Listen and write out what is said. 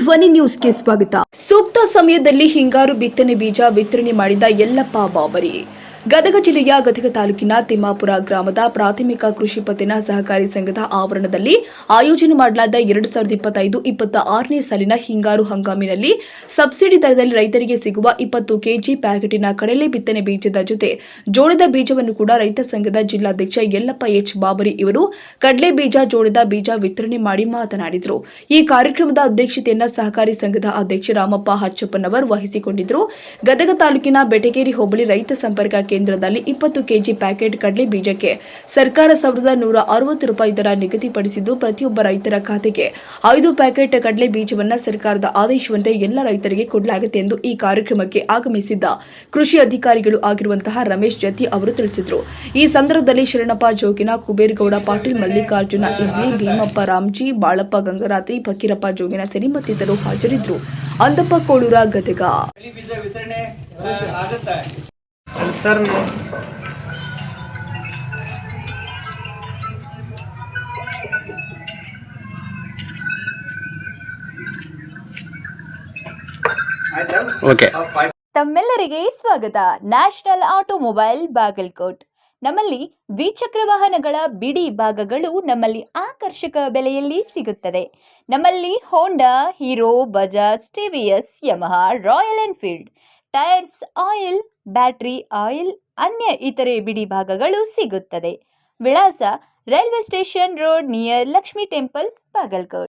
ಧ್ವನಿ ನ್ಯೂಸ್ಗೆ ಸ್ವಾಗತ. ಸೂಕ್ತ ಸಮಯದಲ್ಲಿ ಹಿಂಗಾರು ಬಿತ್ತನೆ ಬೀಜ ವಿತರಣೆ ಮಾಡಿದ ಯಲ್ಲಪ್ಪ ಬಾಬರಿ. ಗದಗ ಜಿಲ್ಲೆಯ ಗದಗ ತಾಲೂಕಿನ ತಿಮ್ಮಾಪುರ ಗ್ರಾಮದ ಪ್ರಾಥಮಿಕ ಕೃಷಿ ಪತ್ತಿನ ಸಹಕಾರಿ ಸಂಘದ ಆವರಣದಲ್ಲಿ ಆಯೋಜನೆ ಮಾಡಲಾದ 2025-26ನೇ ಸಾಲಿನ ಹಿಂಗಾರು ಹಂಗಾಮಿನಲ್ಲಿ ಸಬ್ಸಿಡಿ ದರದಲ್ಲಿ ರೈತರಿಗೆ ಸಿಗುವ 20 ಕೆಜಿ ಪ್ಯಾಕೆಟಿನ ಕಡಲೆ ಬಿತ್ತನೆ ಬೀಜದ ಜೊತೆ ಜೋಳದ ಬೀಜವನ್ನು ಕೂಡ ರೈತ ಸಂಘದ ಜಿಲ್ಲಾಧ್ಯಕ್ಷ ಯಲ್ಲಪ್ಪ ಎಚ್ ಬಾಬರಿ ಇವರು ಕಡಲೆ ಬೀಜ ಜೋಳದ ಬೀಜ ವಿತರಣೆ ಮಾಡಿ ಮಾತನಾಡಿದರು. ಈ ಕಾರ್ಯಕ್ರಮದ ಅಧ್ಯಕ್ಷತೆಯನ್ನು ಸಹಕಾರಿ ಸಂಘದ ಅಧ್ಯಕ್ಷ ರಾಮಪ್ಪ ಹಚ್ಚಪ್ಪನವರ್ ವಹಿಸಿಕೊಂಡಿದ್ದರು. ಗದಗ ತಾಲೂಕಿನ ಬೆಟಗೇರಿ ಹೋಬಳಿ ರೈತ ಸಂಪರ್ಕ ಕೇಂದ್ರದಲ್ಲಿ 20 ಕೆಜಿ ಪ್ಯಾಕೆಟ್ ಕಡಲೆ ಬೀಜಕ್ಕೆ ಸರ್ಕಾರ ₹1,160 ದರ ನಿಗದಿಪಡಿಸಿದ್ದು, ಪ್ರತಿಯೊಬ್ಬ ರೈತರ ಖಾತೆಗೆ 5 ಪ್ಯಾಕೆಟ್ ಕಡಲೆ ಬೀಜವನ್ನು ಸರ್ಕಾರದ ಆದೇಶವಂತೆ ಎಲ್ಲ ರೈತರಿಗೆ ಕೊಡಲಾಗುತ್ತೆ ಎಂದು ಈ ಕಾರ್ಯಕ್ರಮಕ್ಕೆ ಆಗಮಿಸಿದ್ದ ಕೃಷಿ ಅಧಿಕಾರಿಗಳು ಆಗಿರುವಂತಹ ರಮೇಶ್ ಜತ್ತಿ ಅವರು ತಿಳಿಸಿದರು. ಈ ಸಂದರ್ಭದಲ್ಲಿ ಶರಣಪ್ಪ ಜೋಗಿನ, ಕುಬೇರಗೌಡ ಪಾಟೀಲ್, ಮಲ್ಲಿಕಾರ್ಜುನ ಇರ್ಲಿ, ಭೀಮಪ್ಪ ರಾಮ್ಜಿ, ಬಾಳಪ್ಪ ಗಂಗರಾತಿ, ಫಕೀರಪ್ಪ ಜೋಗಿನ ಸೇರಿ ಮತ್ತಿತರರು ಹಾಜರಿದ್ದರು. ಅಂದಪ್ಪ ಕೋಳೂರ, ಗದಗ. Sir okay. ತಮ್ಮೆಲ್ಲರಿಗೆ ಸ್ವಾಗತ. National automobile Bagalkot. ನಮ್ಮಲ್ಲಿ ದ್ವಿಚಕ್ರ ವಾಹನಗಳ ಬಿಡಿ ಭಾಗಗಳು ನಮ್ಮಲ್ಲಿ ಆಕರ್ಷಕ ಬೆಲೆಯಲ್ಲಿ ಸಿಗುತ್ತದೆ. ನಮ್ಮಲ್ಲಿ Honda, Hero, Bajaj, TVS, Yamaha, Royal Enfield, tyres, oil, battery oil, ಅನ್ಯ ಇತರೆ ಬಿಡಿ ಭಾಗಗಳು ಸಿಗುತ್ತದೆ. ವಿಳಾಸ: railway station road near Lakshmi temple, Bagalkot.